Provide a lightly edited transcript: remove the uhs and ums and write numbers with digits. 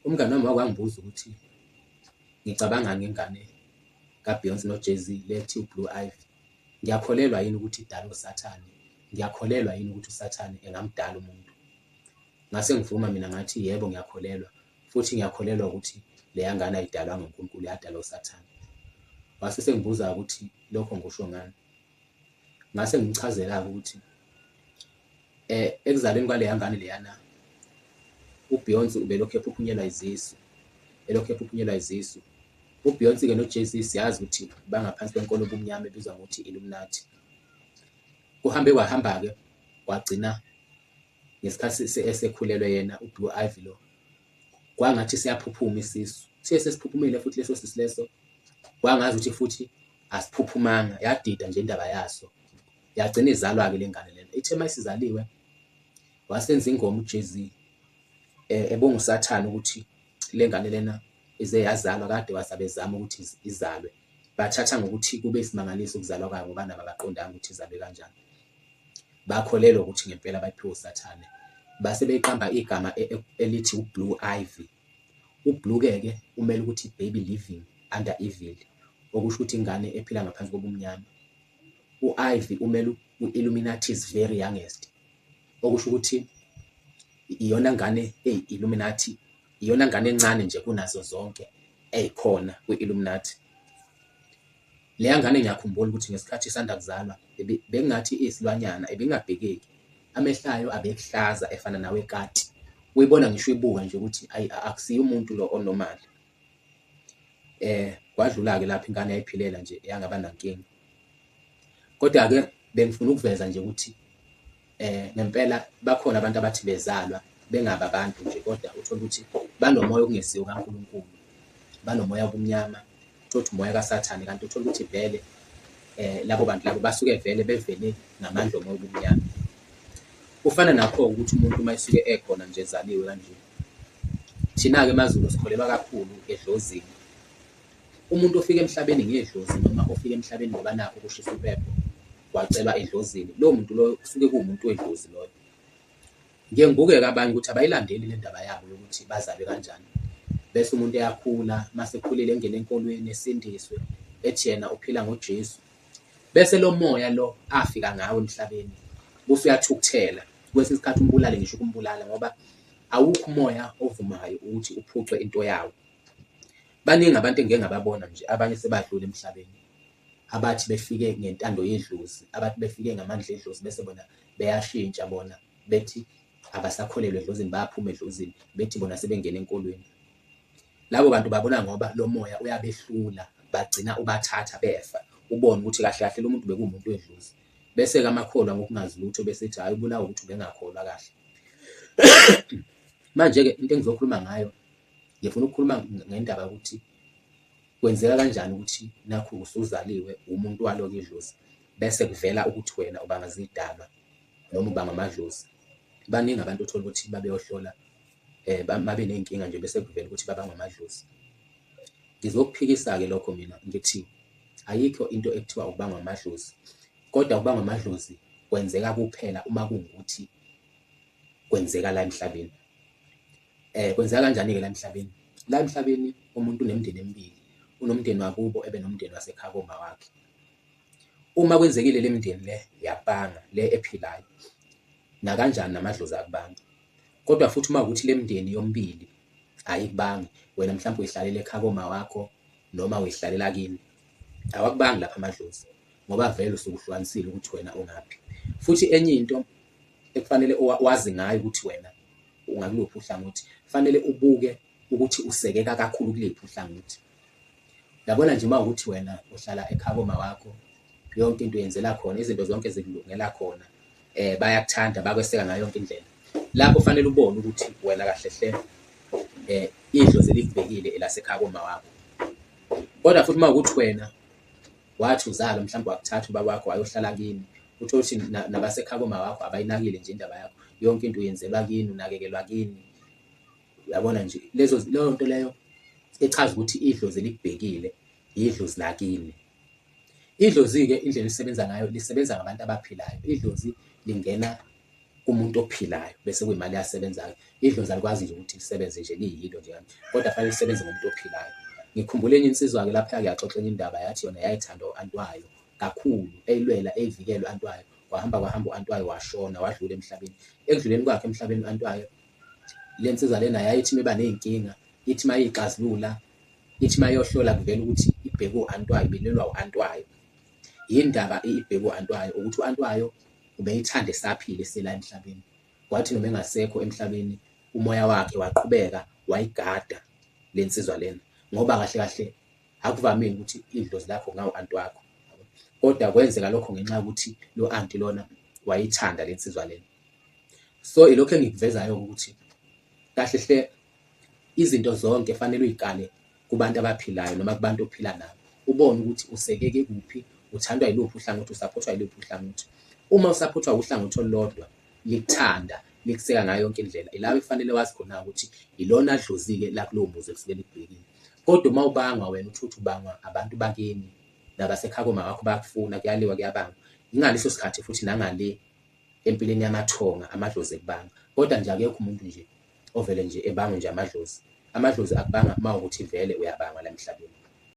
Umngani wami wakwangibuza ukuthi ngicabanga ngengane kaBeyoncé noJay-Z lethi uBlue Ivy. Ngiyakholelwa yini ukuthi idalwe usathane? Ngiyakholelwa yini ukuthi usathane engamdala umuntu? Ngase ngivuma mina ngathi yebo ngiyakholelwa, futhi ngiyakholelwa ukuthi leya ngane ayidalwanga uNkulunkulu, yadalwa usathane. Wase sengibuza ukuthi lokho ngisho ngani. Ngase ngimchazela-ke ukuthi ekuzalweni kwaleya ngane leyana uBeyoncé ubelokhu ephuphunyelwa izisu, izisu. UBeyoncé-ke noJay-Z siyazi ukuthi bangaphansi kwenkolo yobumnyama ebizwa ngokuthi Illuminati. Kwahamba-ke wagcina ngesikhathi esekhulelwe yena uBlue Ivy lo, kwangathi siyaphuphuma isisu, sesiphuphumile futhi leso sisu leso, kwangazi ukuthi futhi asiphuphumanga, yadida nje indaba yaso, yagcina izalwa-ke le ngane lena. Ithe mayisizaliwe wasenza ingoma uJay-Z ebonga usathane ukuthi le ngane lena ize yazalwa, kade wasabezama ukuthi izalwe, bathatha ngokuthi kube isimangaliso ukuzalwa kwayo ngoba nabo abaqondanga ukuthi izalwe kanjani. Bakholelwa ukuthi ngempela bayiphiwe usathane, base beyiqamba igama elithi uBlue Ivy. UBlue-ke umele ukuthi baby living under evil, okusho ukuthi ingane ephila ngaphansi kobumnyama. U-Ivy umele u-Illuminati's very youngest, okusho ukuthi iyona ngane eyi-Illuminati, iyona ngane encane nje kunazo zonke eyikhona kwi-Illuminati. Leya ngane ngiyakhumbula ukuthi ngesikhathi isanda kuzalwa bekungathi iyisilwanyana, ebingabhekeki, amehlo ayo abekuhlaza efana nawekati, uyibona ngisho ibuka nje ukuthi akusiyo umuntu lo onormal. Kwadlula-ke lapho ingane yayiphilela nje yangaba nankinga. Kodwa-ke bengifuna ukuveza nje ukuthi ngempela bakhona abantu abathi bezalwa bengabi abantu nje, kodwa uthola ukuthi banomoya okungesiwo kaNkulunkulu, banomoya wobumnyama, uthole umoya kasathane, kanti uthola ukuthi vele labo bantu labo basuke vele bevele ngamandla omoya wobumnyama. Kufana nakho ukuthi umuntu uma esuke ekhona nje ezaliwe kanje, thina-ke maZulu sikholelwa kakhulu edlozini. Umuntu ofika emhlabeni ngedlozi noma ofika emhlabeni ngoba nakho kushisa impepho wacelwa edlozini, lowo muntu loyo kusuke kuwumuntu wedlozi loyo. Ngike ngibuke-ke abanye ukuthi abayilandeli le ndaba yabo yokuthi bazalwe kanjani, bese umuntu eyakhula, mase ekhulile engene enkolweni, esindiswe, ethi yena uphila ngoJesu, bese lo moya lo afika ngawo emhlabeni bese uyathukuthela, kwesinye isikhathi umbulale, ngisho ukumbulala, ngoba awukho umoya ovumayo ukuthi uphucwe into yawo. Baningi abantu engike ngababona nje, abanye sebadlula emhlabeni, abathi befike ngentando yedlozi, abathi befike ngamandla edlozi, bese bona beyashintsha, bona bethi abasakholelwa edlozini, bayaphuma edlozini, bethi bona sebengena enkolweni. Labo bantu babona ngoba lo moya uyabehlula, bagcina ubathatha befa, ubone ukuthi kahle kahle lo muntu bekuwumuntu wedlozi. Bese-ke amakholwa ngokungazi lutho bese ethi hayi, ubulawa ukuthi ubengakholwa kahle. Manje-ke into engizokhuluma ngayo, ngifuna ukukhuluma ngendaba yokuthi kwenzeka kanjani ukuthi nakhu usuzaliwe umuntu walo idlozi bese kuvela ukuthi wena uba ngazidalwa noma uba ngamadlozi. Baningi abantu othola ukuthi babeyohlola babe nenkinga nje bese kuvela ukuthi baba ngamadlozi. Ngizokuphikisa-ke lokho mina ngithi ayikho into ekuthiwa ukuba ngamadlozi, kodwa ukuba ngamadlozi kwenzeka kuphela uma kungukuthi kwenzeka la emhlabeni. Kwenzeka kanjani-ke la emhlabeni? La emhlabeni umuntu unemindeni emibili, unomndeni wakubo ebe nomndeni wasekhaya koma wakhe. Uma kwenzekile le mindeni le yabanga, le ephilayo, nakanjani namadlozi akubanga. Kodwa futhi uma ukuthi le mindeni yomibili ayikubangi, wena mhlawumbe uyihlalela ekhaya koma wakho noma uyihlalela kini, awakubangi lapha amadlozi, ngoba vele usuke uhlukanisile ukuthi wena ungaphi. Futhi enye into ekufanele wazi ngayo ukuthi wena ungakuluphi uhlangothi, kufanele ubuke ukuthi usekeka kakhulu kuliphi uhlangothi. Yabona nje uma ukuthi wena uhlala ekhaya koma wakho, yonke into yenzela khona, izinto zonke zikulungela khona, bayakuthanda, bakweseka ngayo yonke indlela, lapho kufanele ubone ukuthi wena kahle hle idlozi likubhekile elasekhaya koma wakho. Kodwa futhi uma ukuthi wena wathi uzalwa mhlawumbe wakuthatha ubaba wakho wayohlala kini, uthola ukuthi nabasekhaya koma wakho abayinakile nje indaba yakho, yonke into uyenzelwa kini, unakekelwa kini. Uyabona nje leyo nto leyo echaza ukuthi idlozi likubhekile, idlozi lakini. Idlozi-ke indlela lisebenza ngayo, lisebenza ngabantu abaphilayo. Idlozi lingena kumuntu ophilayo bese kuyimali yasebenzayo. Idlozi alikwazi nje ukuthi lisebenze nje liyilo nje, kodwa fanele lisebenze ngomuntu ophilayo. Ngikhumbula enye insizwa-ke lapha yaxoxa enye indaba yathi yona yayithanda u-anti wayo kakhulu, eyilwela eyivikela u-anti wayo. Kwahamba u-anti wayo washona, wadlula emhlabeni. Ekudluleni kwakhe emhlabeni u-anti wayo, le nsizwa lena yayithi uma iba ney'nkinga, ithi uma yiy'xazulula, ithi uma yohlola kuvela ukuthi ibheke u-anti wayo, ibilelwa u-anti wayo. Yini ndaba ibheke u-anti wayo? Ukuthi u-anti wayo ubeyithanda esaphila esela emhlabeni, kwathi noma engasekho emhlabeni umoya wakhe waqhubeka wayigada le nsizwa lena, ngoba kahle kahle akuvamile ukuthi idlozi lakho kungawu-anti wakho, kodwa kwenzeka lokho ngenxa yokuthi lo anti lona wayithanda le nsizwa lena. So ilokhu engikuvezayo ukuthi kahle hle izinto zonke fanele uy'kale kubantu abaphilayo noma kubantu ophila nabo, ubone ukuthi usekeke kuphi, uthandwa yiluphi uhlangothi, usaphothwa yiluphi uhlangothi. Uma usaphothwa uhlangothi olulodwa, likuthanda, likuseka ngayo yonke indlela, ila kufanele wazi khona ukuthi ilona dlozi-ke la kulowo muzi elisuke likubhekile. Kodwa uma ubangwa wena uthi ubangwa abantu bakini nabasekhaya komama wakho bayakufuna, kuyaliwa, kuyabangwa, ingaleso sikhathi futhi nangale empilweni yamathonga amadlozi ekubanga. Kodwa nje akekho umuntu nje ovele nje ebangwe nje amadlozi. Amadlozi akubanga uma ukuthi vele uyabangwa la emhlabeni.